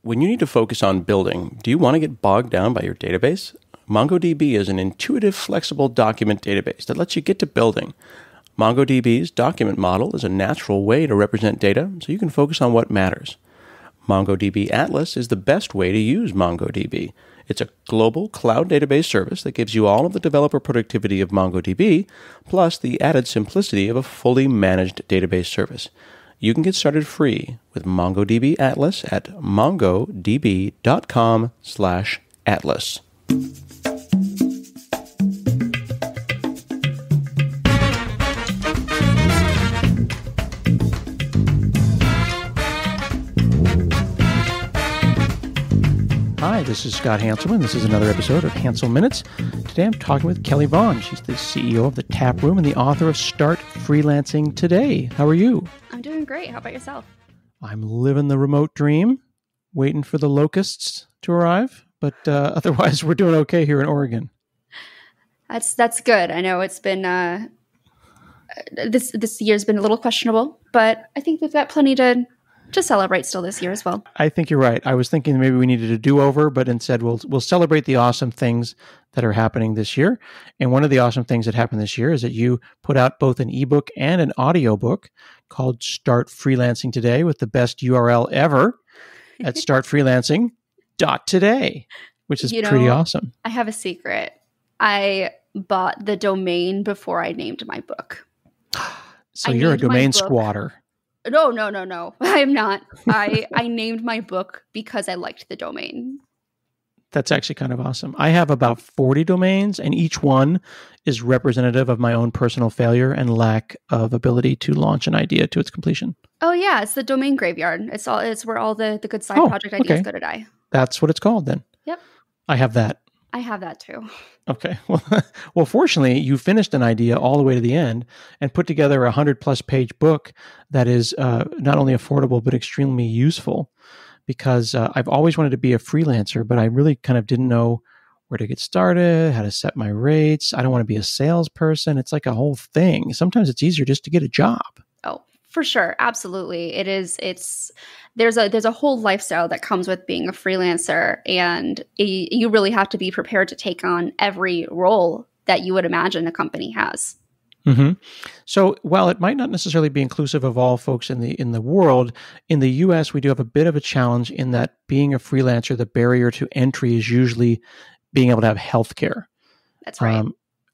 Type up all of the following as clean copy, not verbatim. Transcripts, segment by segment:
When you need to focus on building, do you want to get bogged down by your database? MongoDB is an intuitive, flexible document database that lets you get to building. MongoDB's document model is a natural way to represent data so you can focus on what matters. MongoDB Atlas is the best way to use MongoDB. It's a global cloud database service that gives you all of the developer productivity of MongoDB, plus the added simplicity of a fully managed database service. You can get started free with MongoDB Atlas at mongodb.com/atlas. Hi, this is Scott Hanselman. This is another episode of Hansel Minutes. Today I'm talking with Kelly Vaughn. She's the CEO of the Taproom and the author of Start Freelancing Today. How are you? I'm doing great. How about yourself? I'm living the remote dream, waiting for the locusts to arrive, but otherwise we're doing okay here in Oregon. That's good. I know it's been this year's been a little questionable, but I think we've got plenty to celebrate still this year as well. I think you're right. I was thinking maybe we needed a do-over, but instead we'll celebrate the awesome things that are happening this year. And one of the awesome things that happened this year is that you put out both an ebook and an audiobook called Start Freelancing Today with the best URL ever at startfreelancing.today, which is pretty awesome. I have a secret. I bought the domain before I named my book. So you're a domain squatter. No. I am not. I named my book because I liked the domain. That's actually kind of awesome. I have about 40 domains, and each one is representative of my own personal failure and lack of ability to launch an idea to its completion. Oh yeah, it's the domain graveyard. It's where all the good side project ideas go to die. That's what it's called then. Yep. I have that. I have that too. Okay. Well, fortunately, you finished an idea all the way to the end and put together a 100+ page book that is not only affordable, but extremely useful, because I've always wanted to be a freelancer, but I really kind of didn't know where to get started, how to set my rates. I don't want to be a salesperson. It's like a whole thing. Sometimes it's easier just to get a job. Oh, for sure. Absolutely. It is. There's a whole lifestyle that comes with being a freelancer, and you really have to be prepared to take on every role that you would imagine a company has. Mm-hmm. So while it might not necessarily be inclusive of all folks in the world, in the US, we do have a bit of a challenge in that being a freelancer, the barrier to entry is usually being able to have healthcare. That's right.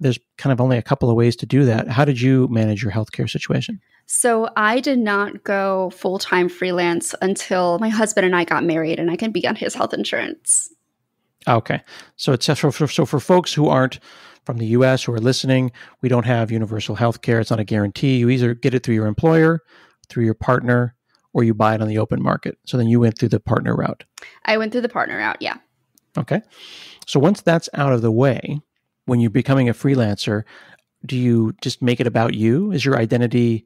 There's kind of only a couple of ways to do that. How did you manage your healthcare situation? So I did not go full-time freelance until my husband and I got married and I can be on his health insurance. Okay. So for folks who aren't from the U.S. who are listening, we don't have universal health care. It's not a guarantee. You either get it through your employer, through your partner, or you buy it on the open market. So then you went through the partner route. I went through the partner route, yeah. Okay. So once that's out of the way, when you're becoming a freelancer, do you just make it about you? Is your identity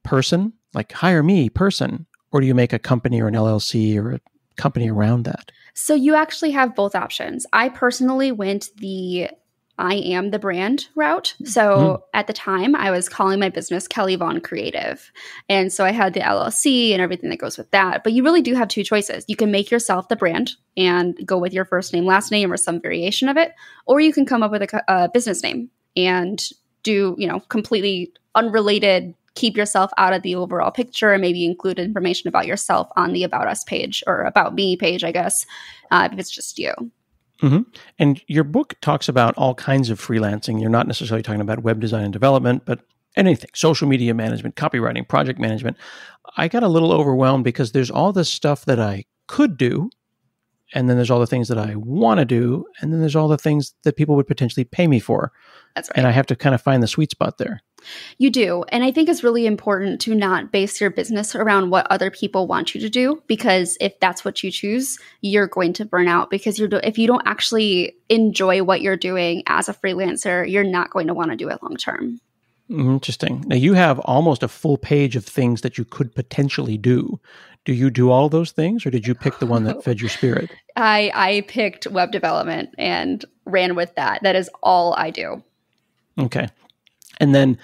person, like hire me person, or do you make a company or an LLC or a company around that? So you actually have both options. I personally went I am the brand route. So at the time I was calling my business Kelly Vaughn Creative. And so I had the LLC and everything that goes with that. But you really do have two choices. You can make yourself the brand and go with your first name, last name, or some variation of it. Or you can come up with a business name and do, completely unrelated, keep yourself out of the overall picture and maybe include information about yourself on the About Us page or About Me page, I guess, if it's just you. Mm-hmm. And your book talks about all kinds of freelancing. You're not necessarily talking about web design and development, but anything, social media management, copywriting, project management. I got a little overwhelmed because there's all this stuff that I could do, and then there's all the things that I want to do, and then there's all the things that people would potentially pay me for. That's right. And I have to kind of find the sweet spot there. You do. And I think it's really important to not base your business around what other people want you to do, because if that's what you choose, you're going to burn out, because if you don't actually enjoy what you're doing as a freelancer, you're not going to want to do it long term. Interesting. Now you have almost a full page of things that you could potentially do. Do you do all those things, or did you pick the one that fed your spirit? I picked web development and ran with that. That is all I do. Okay. And then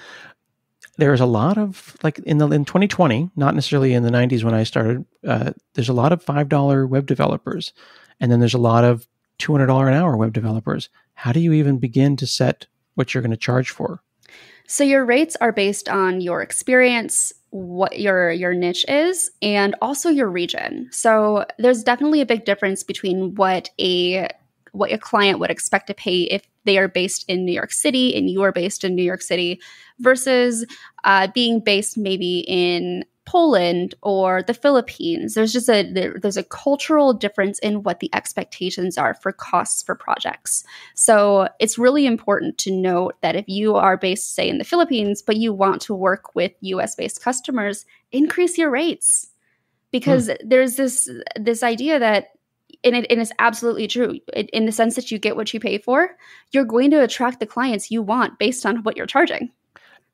there's a lot of, like in 2020, not necessarily in the 90s when I started, there's a lot of $5 web developers. And then there's a lot of $200 an hour web developers. How do you even begin to set what you're going to charge for? So your rates are based on your experience, what your niche is, and also your region. So there's definitely a big difference between what a client would expect to pay if they are based in New York City and you are based in New York City versus being based maybe in Poland or the Philippines. There's a cultural difference in what the expectations are for costs for projects. So it's really important to note that if you are based, say, in the Philippines, but you want to work with US-based customers, increase your rates. Because there's this idea that, and it's absolutely true, in the sense that you get what you pay for, you're going to attract the clients you want based on what you're charging.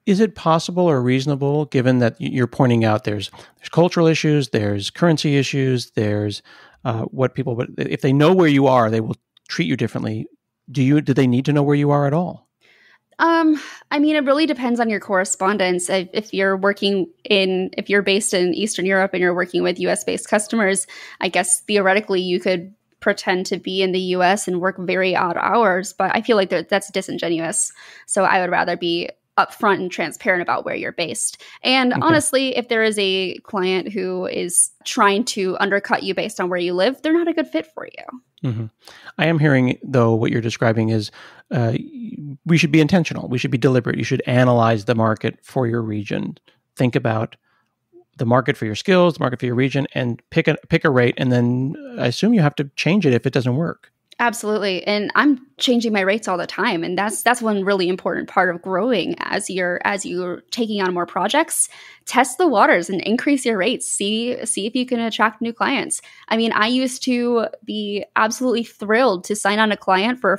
Is it possible or reasonable, given that you're pointing out there's cultural issues, there's currency issues, there's what people, but if they know where you are, they will treat you differently. Do they need to know where you are at all? I mean, it really depends on your correspondence. If you're based in Eastern Europe and you're working with US-based customers, I guess theoretically you could pretend to be in the US and work very odd hours, but I feel like that's disingenuous. So I would rather be upfront and transparent about where you're based. And honestly, if there is a client who is trying to undercut you based on where you live, they're not a good fit for you. Mm-hmm. I am hearing, though, what you're describing is we should be intentional. We should be deliberate. You should analyze the market for your region. Think about the market for your skills, the market for your region, and pick a rate. And then I assume you have to change it if it doesn't work. Absolutely. And I'm changing my rates all the time. And that's one really important part of growing as you're taking on more projects. Test the waters and increase your rates. See if you can attract new clients. I mean, I used to be absolutely thrilled to sign on a client for a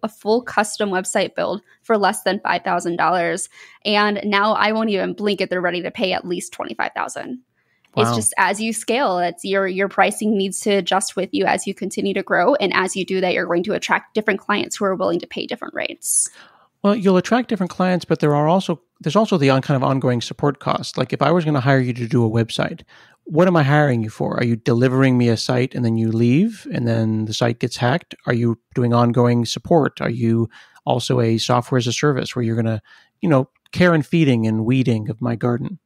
full custom website build for less than $5,000. And now I won't even blink if they're ready to pay at least $25,000. Wow. It's just as you scale, it's your pricing needs to adjust with you as you continue to grow. And as you do that, you're going to attract different clients who are willing to pay different rates. Well, you'll attract different clients, but there's also the kind of ongoing support cost. Like if I was going to hire you to do a website, what am I hiring you for? Are you delivering me a site and then you leave and then the site gets hacked? Are you doing ongoing support? Are you also a software as a service where you're going to, care and feeding and weeding of my garden?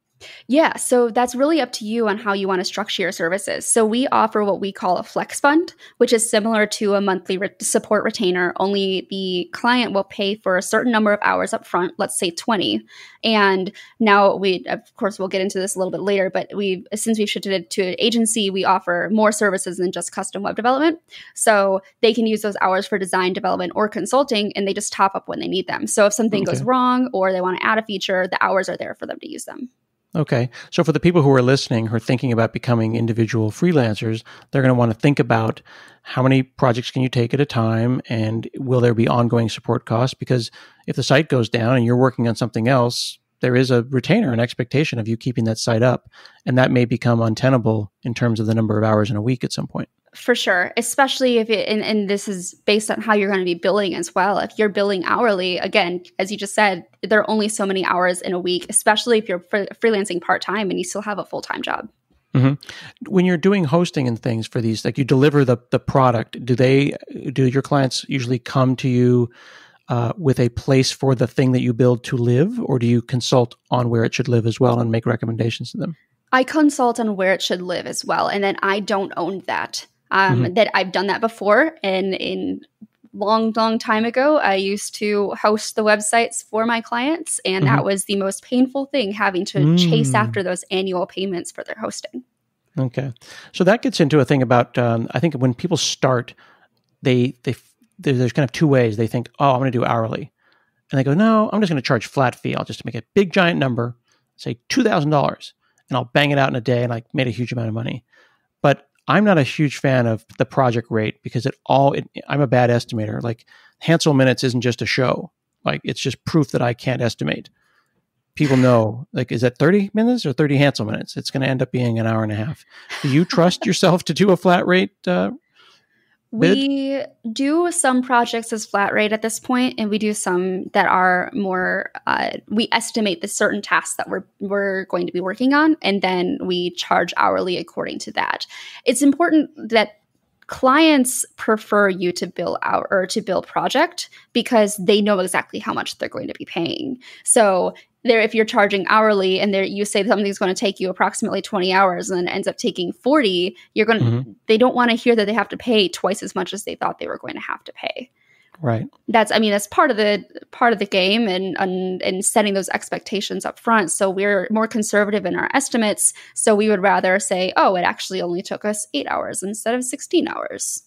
Yeah, so that's really up to you on how you want to structure your services. So we offer what we call a flex fund, which is similar to a monthly support retainer, only the client will pay for a certain number of hours up front, let's say 20. And now we'll get into this a little bit later, but since we've shifted it to an agency, we offer more services than just custom web development. So they can use those hours for design, development, or consulting, and they just top up when they need them. So if something goes wrong or they want to add a feature, the hours are there for them to use them. Okay. So for the people who are listening, who are thinking about becoming individual freelancers, they're going to want to think about how many projects can you take at a time and will there be ongoing support costs? Because if the site goes down and you're working on something else, there is a retainer, an expectation of you keeping that site up. And that may become untenable in terms of the number of hours in a week at some point. For sure, especially if and this is based on how you're going to be billing as well. If you're billing hourly, again, as you just said, there are only so many hours in a week, especially if you're freelancing part-time and you still have a full-time job. Mm-hmm. When you're doing hosting and things for these, like you deliver the product, do your clients usually come to you with a place for the thing that you build to live, or do you consult on where it should live as well and make recommendations to them? I consult on where it should live as well, and then I don't own that. That I've done that before, and in long time ago, I used to host the websites for my clients, and that was the most painful thing, having to chase after those annual payments for their hosting. Okay, so that gets into a thing about I think when people start, there's kind of two ways. They think, oh, I'm going to do hourly, and they go, no, I'm just going to charge flat fee. I'll just make a big giant number, say $2,000, and I'll bang it out in a day, and I made a huge amount of money. But I'm not a huge fan of the project rate because I'm a bad estimator. Like Hansel minutes isn't just a show. Like it's just proof that I can't estimate. People know, like, is that 30 minutes or 30 Hansel minutes? It's going to end up being an hour and a half. Do you trust yourself to do a flat rate? bid? We do some projects as flat rate at this point, and we do some that are more, we estimate the certain tasks that we're going to be working on, and then we charge hourly according to that. It's important that clients prefer you to bill hour or to bill project because they know exactly how much they're going to be paying. So if you're charging hourly and you say something's going to take you approximately 20 hours and then it ends up taking 40, they don't want to hear that they have to pay twice as much as they thought they were going to have to pay. Right. That's part of the game and setting those expectations up front. So we're more conservative in our estimates. So we would rather say, oh, it actually only took us 8 hours instead of 16 hours.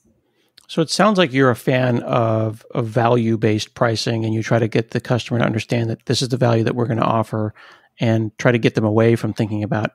So it sounds like you're a fan of value-based pricing, and you try to get the customer to understand that this is the value that we're going to offer, and try to get them away from thinking about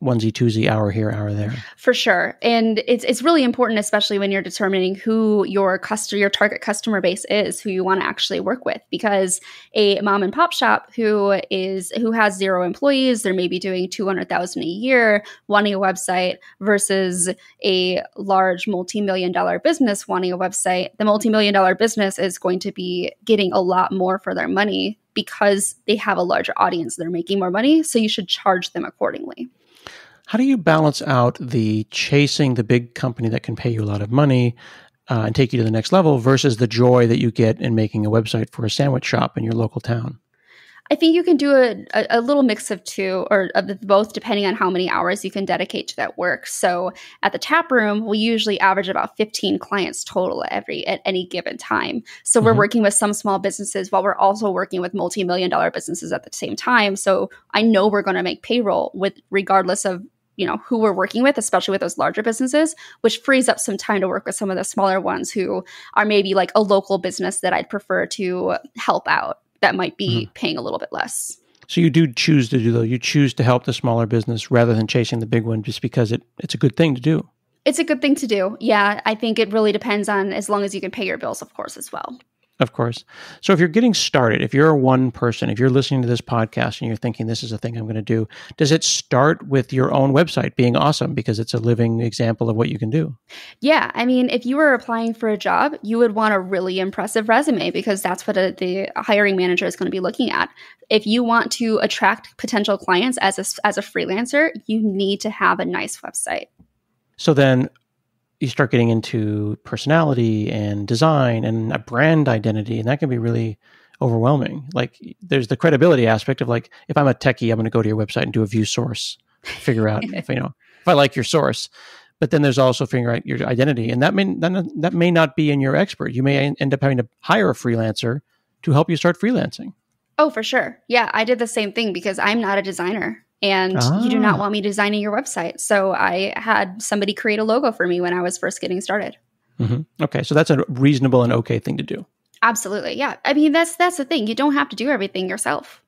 onesie, twosie, hour here, hour there. For sure. And it's really important, especially when you're determining who your target customer base is, who you want to actually work with. Because a mom and pop shop who has 0 employees, they're maybe doing $200,000 a year, wanting a website, versus a large multi-million-dollar business wanting a website. The multi-million-dollar business is going to be getting a lot more for their money because they have a larger audience. They're making more money, so you should charge them accordingly. How do you balance out the chasing the big company that can pay you a lot of money and take you to the next level versus the joy that you get in making a website for a sandwich shop in your local town? I think you can do a little mix of two or of both, depending on how many hours you can dedicate to that work. So at the Taproom, we usually average about 15 clients total at any given time. So we're working with some small businesses while we're also working with multi-million-dollar businesses at the same time. So I know we're going to make payroll regardless of who we're working with, especially with those larger businesses, which frees up some time to work with some of the smaller ones who are maybe like a local business that I'd prefer to help out that might be paying a little bit less. So you do choose to do though. You choose to help the smaller business rather than chasing the big one just because it's a good thing to do. It's a good thing to do. Yeah. I think it really depends on as long as you can pay your bills, of course, as well. Of course. So if you're getting started, if you're one person, if you're listening to this podcast and you're thinking this is a thing I'm going to do, does it start with your own website being awesome because it's a living example of what you can do? Yeah. I mean, if you were applying for a job, you would want a really impressive resume because that's what the hiring manager is going to be looking at. If you want to attract potential clients as a freelancer, you need to have a nice website. So then you start getting into personality and design and a brand identity, and that can be really overwhelming. Like there's the credibility aspect of like, if I'm a techie, I'm going to go to your website and do a view source, figure out if I like your source. But then there's also figuring out your identity, and that may not be in your expert. You may end up having to hire a freelancer to help you start freelancing. Oh, for sure. Yeah, I did the same thing because I'm not a designer. And you do not want me designing your website. So I had somebody create a logo for me when I was first getting started. Okay. So that's a reasonable and okay thing to do. Absolutely. Yeah. I mean, that's the thing. You don't have to do everything yourself.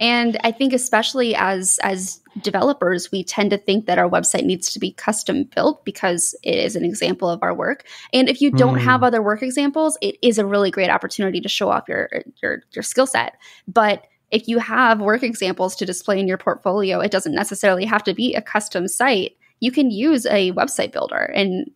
And I think especially as developers, we tend to think that our website needs to be custom built because it is an example of our work. And if you don't have other work examples, it is a really great opportunity to show off your skill set. But if you have work examples to display in your portfolio, it doesn't necessarily have to be a custom site. You can use a website builder. And,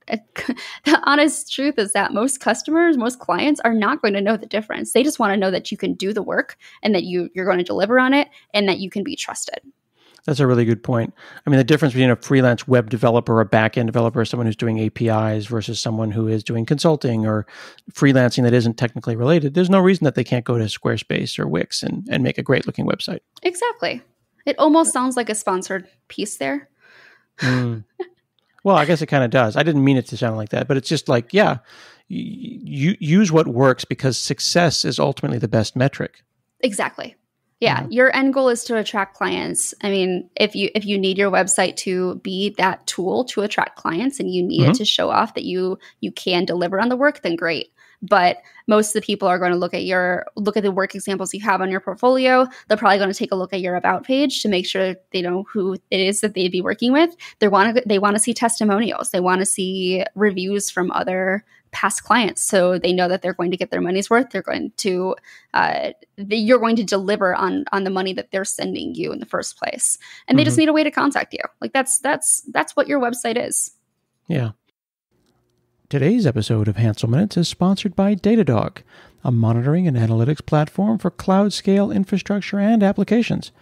the honest truth is that most clients are not going to know the difference. They just want to know that you can do the work and that you're going to deliver on it and that you can be trusted. That's a really good point. I mean, the difference between a freelance web developer, a back-end developer, someone who's doing APIs versus someone who is doing consulting or freelancing that isn't technically related, there's no reason that they can't go to Squarespace or Wix and make a great-looking website. Exactly. It almost sounds like a sponsored piece there. Well, I guess it kind of does. I didn't mean it to sound like that, but it's just like, yeah, you use what works because success is ultimately the best metric. Exactly. Yeah, your end goal is to attract clients. I mean, if you need your website to be that tool to attract clients and you need it to show off that you can deliver on the work, then great. But most of the people are going to look at the work examples you have on your portfolio. They're probably going to take a look at your about page to make sure they know who it is that they'd be working with. They want to see testimonials. They want to see reviews from other past clients, so they know that they're going to get their money's worth. They're going to you're going to deliver on the money that they're sending you in the first place, and they just need a way to contact you. Like that's what your website is. Yeah. Today's episode of Hansel Minutes is sponsored by Datadog, a monitoring and analytics platform for cloud-scale infrastructure and applications.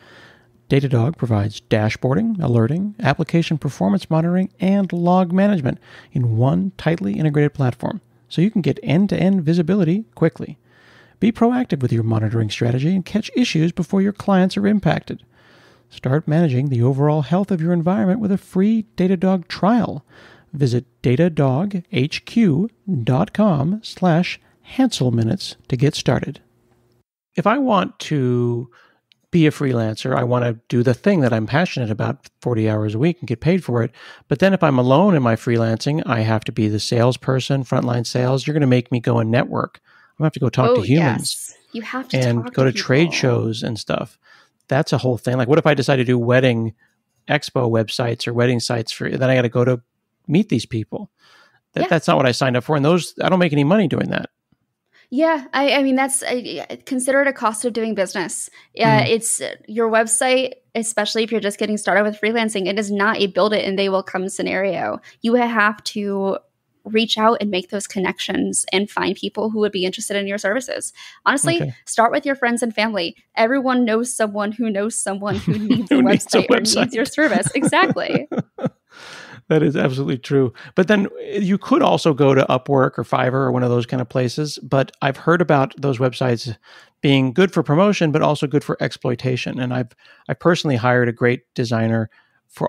Datadog provides dashboarding, alerting, application performance monitoring, and log management in one tightly integrated platform, so you can get end-to-end visibility quickly. Be proactive with your monitoring strategy and catch issues before your clients are impacted. Start managing the overall health of your environment with a free Datadog trial. Visit datadoghq.com/HanselMinutes to get started. If I want to be a freelancer, I want to do the thing that I'm passionate about 40 hours a week and get paid for it. But then if I'm alone in my freelancing, I have to be the salesperson, frontline sales. You're going to make me go and network. I'm going to have to go talk to humans. Yes. You have to and talk go to people. trade shows and stuff. That's a whole thing. Like, what if I decide to do wedding expo websites or wedding sites then I got to go to meet these people. That's not what I signed up for. And I don't make any money doing that. Yeah, I mean, that's considered a cost of doing business. It's your website, especially if you're just getting started with freelancing. It is not a build it and they will come scenario. You have to reach out and make those connections and find people who would be interested in your services. Honestly, Start with your friends and family. Everyone knows someone who needs a website or needs your service. Exactly. That is absolutely true. But then you could also go to Upwork or Fiverr or one of those kind of places. But I've heard about those websites being good for promotion, but also good for exploitation. And I personally hired a great designer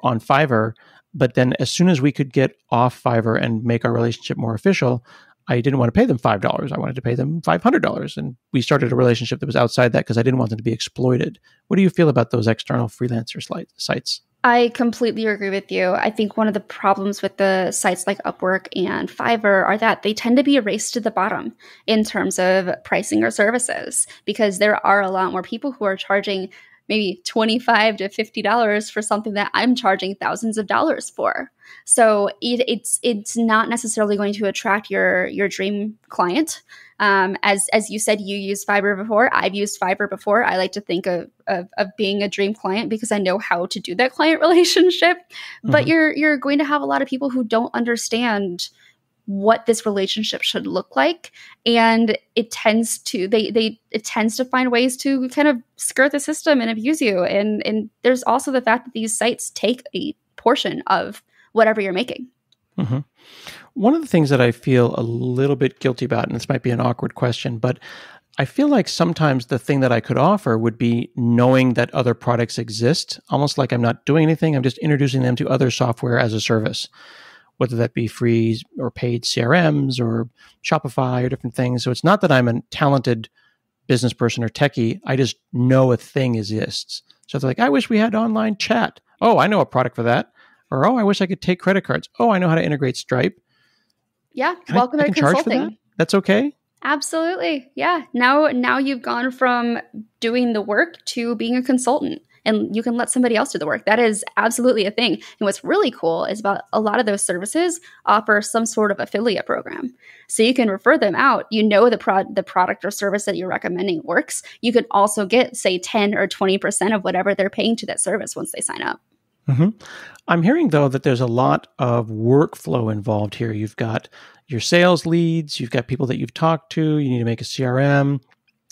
on Fiverr. But then as soon as we could get off Fiverr and make our relationship more official, I didn't want to pay them $5. I wanted to pay them $500. And we started a relationship that was outside that because I didn't want them to be exploited. What do you feel about those external freelancer sites? I completely agree with you. I think one of the problems with the sites like Upwork and Fiverr are that they tend to be a race to the bottom in terms of pricing or services, because there are a lot more people who are charging maybe $25 to $50 for something that I'm charging thousands of dollars for. So it's not necessarily going to attract your dream client. As you said, you used Fiverr before. I've used Fiverr before. I like to think of being a dream client because I know how to do that client relationship. Mm-hmm. But you're going to have a lot of people who don't understand what this relationship should look like, and it tends to find ways to kind of skirt the system and abuse you. And there's also the fact that these sites take a portion of whatever you're making. Mm-hmm. One of the things that I feel a little bit guilty about, and this might be an awkward question, but I feel like sometimes the thing that I could offer would be knowing that other products exist, almost like I'm not doing anything. I'm just introducing them to other software as a service, whether that be free or paid CRMs or Shopify or different things. So it's not that I'm a talented business person or techie. I just know a thing exists. So it's like, I wish we had online chat. Oh, I know a product for that. Or, oh, I wish I could take credit cards. Oh, I know how to integrate Stripe. Yeah. Welcome to consulting. Charge for that? That's okay? Absolutely. Yeah. Now you've gone from doing the work to being a consultant, and you can let somebody else do the work. That is absolutely a thing. And what's really cool is about a lot of those services offer some sort of affiliate program. So you can refer them out. You know the product or service that you're recommending works. You could also get, say, 10 or 20% of whatever they're paying to that service once they sign up. Mm-hmm. I'm hearing, though, that there's a lot of workflow involved here. You've got your sales leads. You've got people that you've talked to. You need to make a CRM.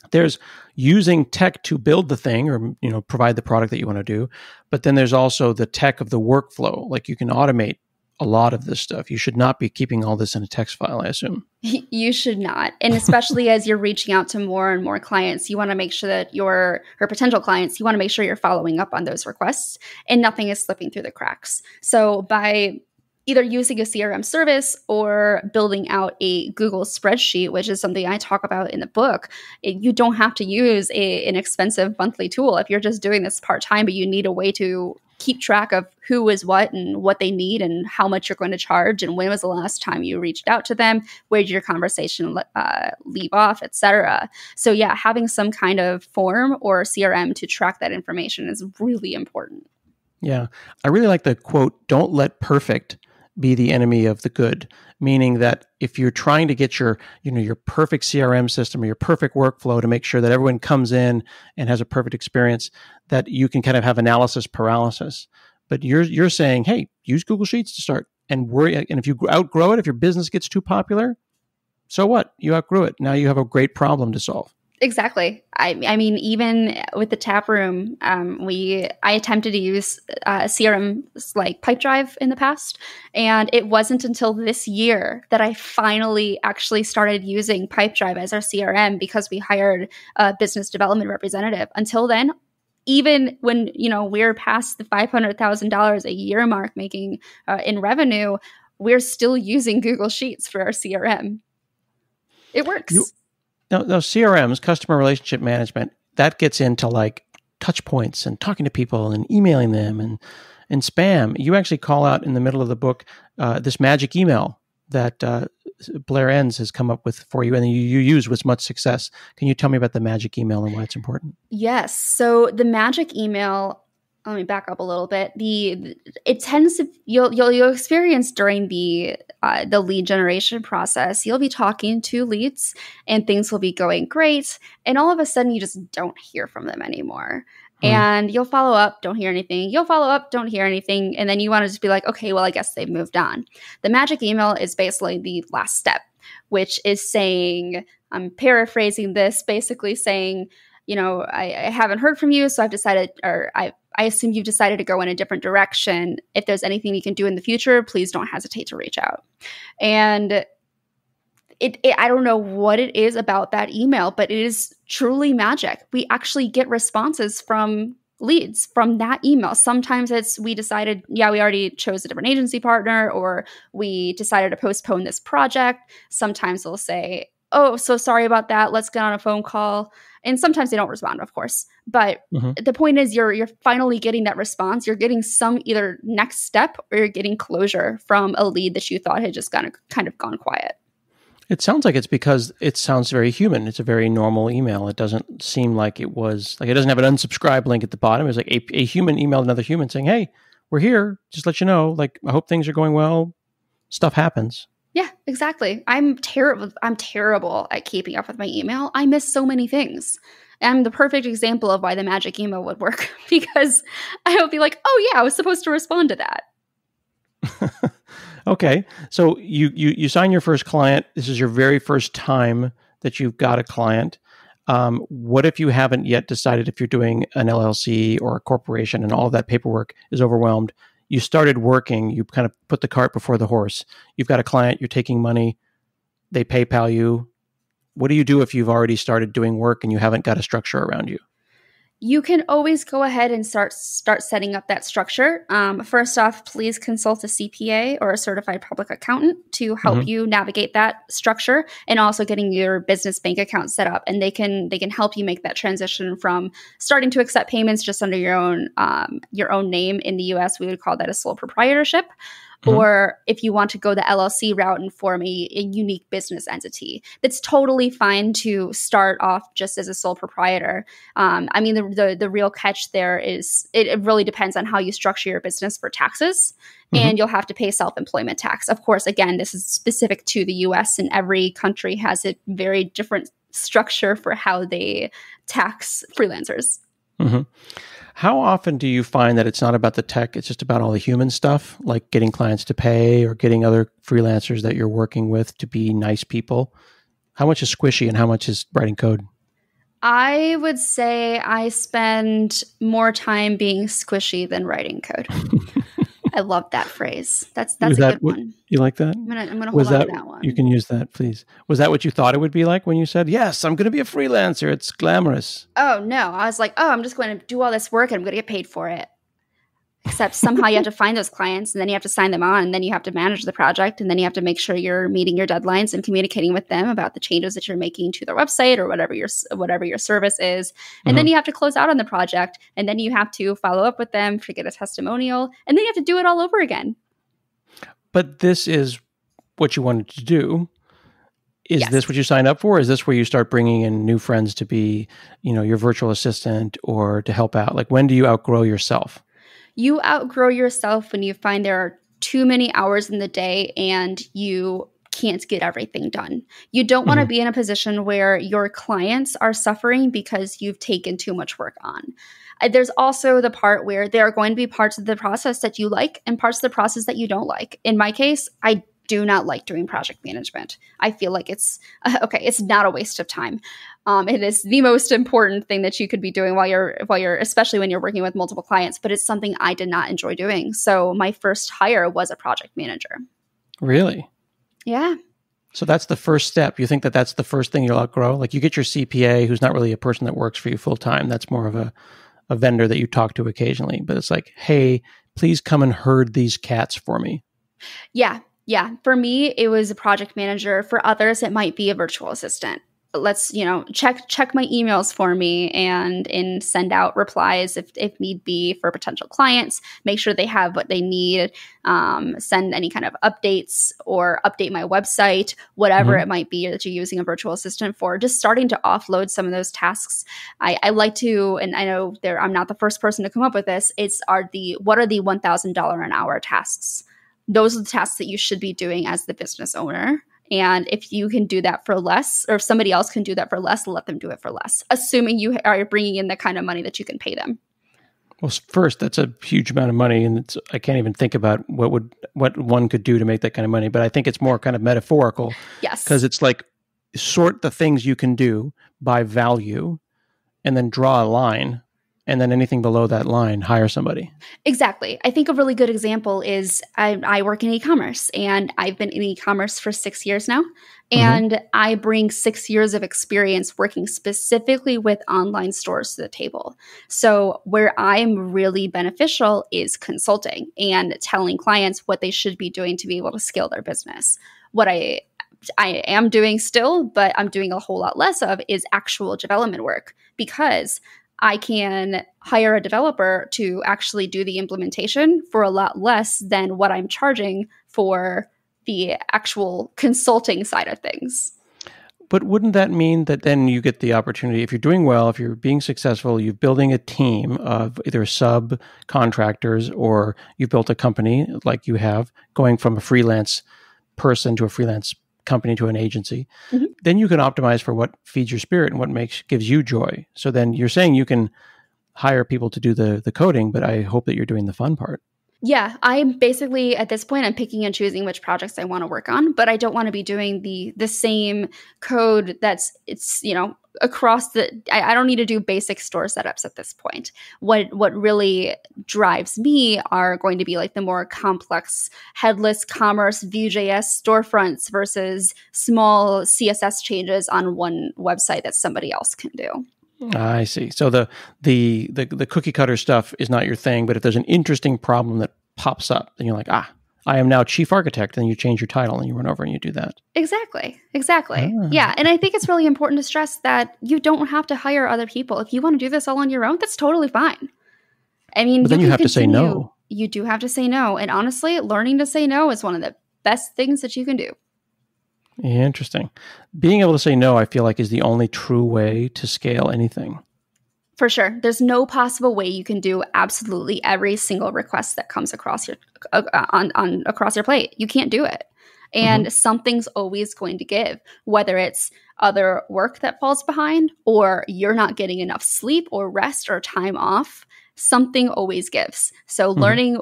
There's using tech to build the thing or, provide the product that you want to do. But then there's also the tech of the workflow. Like, you can automate a lot of this stuff. You should not be keeping all this in a text file, I assume. You should not. And especially as you're reaching out to more and more clients, you want to make sure that or potential clients, you want to make sure you're following up on those requests and nothing is slipping through the cracks. So by either using a CRM service or building out a Google spreadsheet, which is something I talk about in the book, you don't have to use an expensive monthly tool. If you're just doing this part-time, but you need a way to keep track of who is what and what they need and how much you're going to charge and when was the last time you reached out to them, where did your conversation leave off, etc. So yeah, having some kind of form or CRM to track that information is really important. Yeah. I really like the quote, "Don't let perfect be the enemy of the good," meaning that if you're trying to get your perfect CRM system or your perfect workflow to make sure that everyone comes in and has a perfect experience, that you can kind of have analysis paralysis. But you're saying, hey, use Google Sheets to start. and worry. And if you outgrow it, if your business gets too popular, so what? You outgrew it. Now you have a great problem to solve. Exactly. I mean, even with the Taproom, I attempted to use CRM like Pipedrive in the past, and it wasn't until this year that I finally actually started using Pipedrive as our CRM because we hired a business development representative. Until then, even when we're past the $500,000 a year mark making in revenue, we're still using Google Sheets for our CRM. It works. Now, CRMs, customer relationship management, that gets into like touch points and talking to people and emailing them and spam. You actually call out in the middle of the book this magic email that Blair Enns has come up with for you and you use with much success. Can you tell me about the magic email and why it's important? Yes. So the magic email, let me back up a little bit. It tends to you'll experience during the lead generation process. You'll be talking to leads, and things will be going great, and all of a sudden you just don't hear from them anymore. And you'll follow up, don't hear anything. You'll follow up, don't hear anything, and then you want to just be like, okay, well, I guess they've moved on. The magic email is basically the last step, which is saying, I'm paraphrasing this, basically saying, I haven't heard from you, so I've decided, or I assume you've decided to go in a different direction. If there's anything we can do in the future, please don't hesitate to reach out. And I don't know what it is about that email, but it is truly magic. We actually get responses from leads from that email. Sometimes it's we decided, we already chose a different agency partner, or we decided to postpone this project. Sometimes they'll say, oh, so sorry about that. Let's get on a phone call. And sometimes they don't respond, of course. But the point is you're finally getting that response. You're getting some either next step or you're getting closure from a lead that you thought had just kind of gone quiet. It sounds like it's because it sounds very human. It's a very normal email. It doesn't seem like it was, like it doesn't have an unsubscribe link at the bottom. It's like a human emailed another human saying, hey, we're here. Just let you know, like, I hope things are going well. Stuff happens. Yeah, exactly. I'm terrible at keeping up with my email. I miss so many things. I'm the perfect example of why the magic email would work, because I would be like, oh yeah, I was supposed to respond to that. Okay. So you sign your first client. This is your very first time that you've got a client. What if you haven't yet decided if you're doing an LLC or a corporation and all of that paperwork is overwhelmed? You started working, you kind of put the cart before the horse. You've got a client, you're taking money, they PayPal you. What do you do if you've already started doing work and you haven't got a structure around you? You can always go ahead and start setting up that structure. First off, please consult a CPA or a certified public accountant to help you navigate that structure, and also getting your business bank account set up. And they can help you make that transition from starting to accept payments just under your own name. In the US, we would call that a sole proprietorship. Or if you want to go the LLC route and form a unique business entity, that's totally fine to start off just as a sole proprietor. I mean, the real catch there is it really depends on how you structure your business for taxes, and you'll have to pay self-employment tax. Of course, again, this is specific to the US, and every country has a very different structure for how they tax freelancers. How often do you find that it's not about the tech, it's just about all the human stuff, like getting clients to pay or getting other freelancers that you're working with to be nice people? How much is squishy and how much is writing code? I would say I spend more time being squishy than writing code. I love that phrase. That's a good one. You like that? I'm gonna hold on to that one. You can use that, please. Was that what you thought it would be like when you said, yes, I'm going to be a freelancer? It's glamorous. Oh, no. I was like, I'm just going to do all this work and I'm going to get paid for it. Except somehow you have to find those clients, and then you have to sign them on, and then you have to manage the project, and then you have to make sure you're meeting your deadlines and communicating with them about the changes that you're making to their website or whatever your service is. And then you have to close out on the project, and then you have to follow up with them to get a testimonial, and then you have to do it all over again. But this is what you wanted to do. Is this what you signed up for? Is this where you start bringing in new friends to be, your virtual assistant or to help out? Like, when do you outgrow yourself? You outgrow yourself when you find there are too many hours in the day and you can't get everything done. You don't want to be in a position where your clients are suffering because you've taken too much work on. There's also the part where there are going to be parts of the process that you like and parts of the process that you don't like. In my case, I do not like doing project management. I feel like it's not a waste of time. It is the most important thing that you could be doing while you're, especially when you're working with multiple clients, but it's something I did not enjoy doing. So my first hire was a project manager. Really? Yeah. So that's the first step. You think that that's the first thing you'll outgrow? Like you get your CPA, who's not really a person that works for you full time. That's more of a vendor that you talk to occasionally. But it's like, hey, please come and herd these cats for me. Yeah. Yeah. For me, it was a project manager. For others, it might be a virtual assistant. Let's, check my emails for me and send out replies if need be for potential clients, make sure they have what they need, send any kind of updates or update my website, whatever it might be that you're using a virtual assistant for, just starting to offload some of those tasks. I like to, and I know I'm not the first person to come up with this, what are the $1,000 an hour tasks? Those are the tasks that you should be doing as the business owner. And if you can do that for less, or if somebody else can do that for less, let them do it for less, assuming you are bringing in the kind of money that you can pay them. Well, first, that's a huge amount of money, and I can't even think about what one could do to make that kind of money. But I think it's more kind of metaphorical. Yes. Because it's like sort the things you can do by value and then draw a line. And then anything below that line, hire somebody. Exactly. I think a really good example is I work in e-commerce, and I've been in e-commerce for 6 years now. And I bring 6 years of experience working specifically with online stores to the table. So where I'm really beneficial is consulting and telling clients what they should be doing to be able to scale their business. What I am doing still, but I'm doing a whole lot less of, is actual development work, because I can hire a developer to actually do the implementation for a lot less than what I'm charging for the actual consulting side of things. But wouldn't that mean that then you get the opportunity, if you're doing well, if you're being successful, you're building a team of either subcontractors or you've built a company like you have, going from a freelance person to a freelance company to an agency, then you can optimize for what feeds your spirit and what gives you joy. So then you're saying you can hire people to do the coding, but I hope that you're doing the fun part. Yeah, I'm basically, at this point, I'm picking and choosing which projects I want to work on, but I don't want to be doing the same code across I don't need to do basic store setups at this point. What really drives me are going to be like the more complex headless commerce Vue.js storefronts versus small CSS changes on one website that somebody else can do. I see. So the cookie cutter stuff is not your thing, but if there's an interesting problem that pops up, then you're like, I am now chief architect, and you change your title and you run over and you do that. Exactly. Yeah. And I think it's really important to stress that you don't have to hire other people. If you want to do this all on your own, that's totally fine. I mean, but then you have to say no. You do have to say no. And honestly, learning to say no is one of the best things that you can do. Interesting. Being able to say no, I feel like, is the only true way to scale anything. For sure. There's no possible way you can do absolutely every single request that comes across your across your plate. You can't do it. And something's always going to give, whether it's other work that falls behind, or you're not getting enough sleep or rest or time off. Something always gives. So learning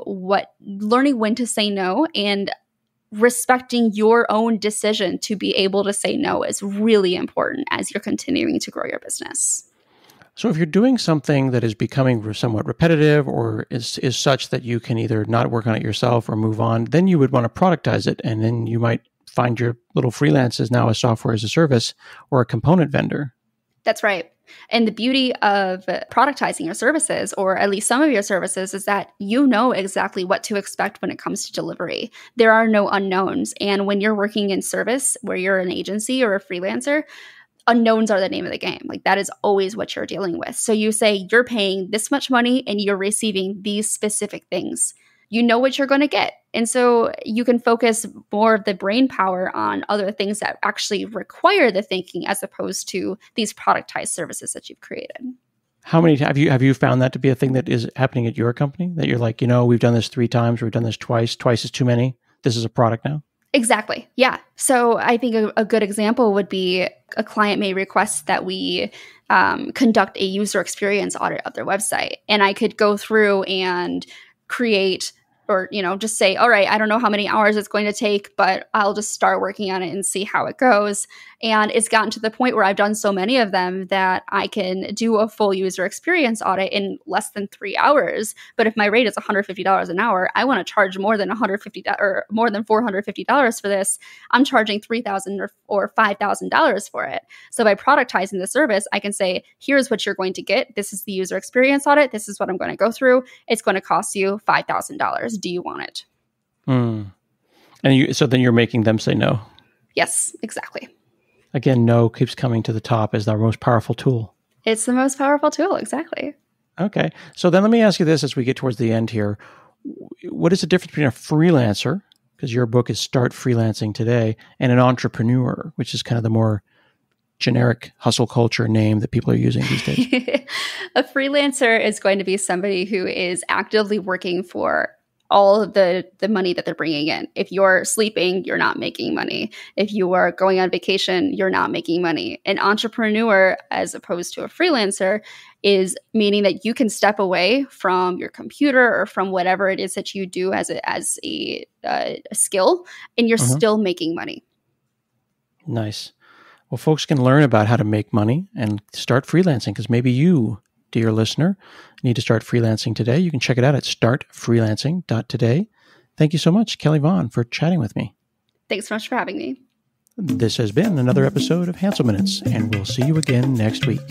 when to say no and respecting your own decision to be able to say no is really important as you're continuing to grow your business. So if you're doing something that is becoming somewhat repetitive or is such that you can either not work on it yourself or move on, then you would want to productize it. And then you might find your little freelance is now a software as a service or a component vendor. That's right. And the beauty of productizing your services, or at least some of your services, is that you know exactly what to expect when it comes to delivery. There are no unknowns. And when you're working in service, where you're an agency or a freelancer, unknowns are the name of the game. Like, that is always what you're dealing with. So you say you're paying this much money and you're receiving these specific things. You know what you're going to get. And so you can focus more of the brain power on other things that actually require the thinking, as opposed to these productized services that you've created. How many have you found that to be a thing that is happening at your company? That you're like, we've done this 3 times, or we've done this twice. Twice is too many. This is a product now. Exactly. Yeah. So I think a good example would be a client may request that we conduct a user experience audit of their website. And I could go through and create or, just say, all right, I don't know how many hours it's going to take, but I'll just start working on it and see how it goes. And it's gotten to the point where I've done so many of them that I can do a full user experience audit in less than 3 hours. But if my rate is $150 an hour, I want to charge more than $150 or more than $450 for this. I'm charging $3,000 or $5,000 for it. So by productizing the service, I can say, here's what you're going to get. This is the user experience audit. This is what I'm going to go through. It's going to cost you $5,000. Do you want it? And so then you're making them say no. Yes, exactly. Again, no keeps coming to the top as our most powerful tool. It's the most powerful tool. Exactly. Okay. So then let me ask you this as we get towards the end here. What is the difference between a freelancer, because your book is Start Freelancing Today, and an entrepreneur, which is kind of the more generic hustle culture name that people are using these days? A freelancer is going to be somebody who is actively working for all of the money that they're bringing in. If you're sleeping, you're not making money. If you are going on vacation, you're not making money. An entrepreneur, as opposed to a freelancer, is meaning that you can step away from your computer or from whatever it is that you do as a skill, and you're still making money. Nice. Well, folks can learn about how to make money and start freelancing, because maybe you, dear listener, need to start freelancing today. You can check it out at startfreelancing.today. Thank you so much, Kelly Vaughn, for chatting with me. Thanks so much for having me. This has been another episode of Hansel Minutes, and we'll see you again next week.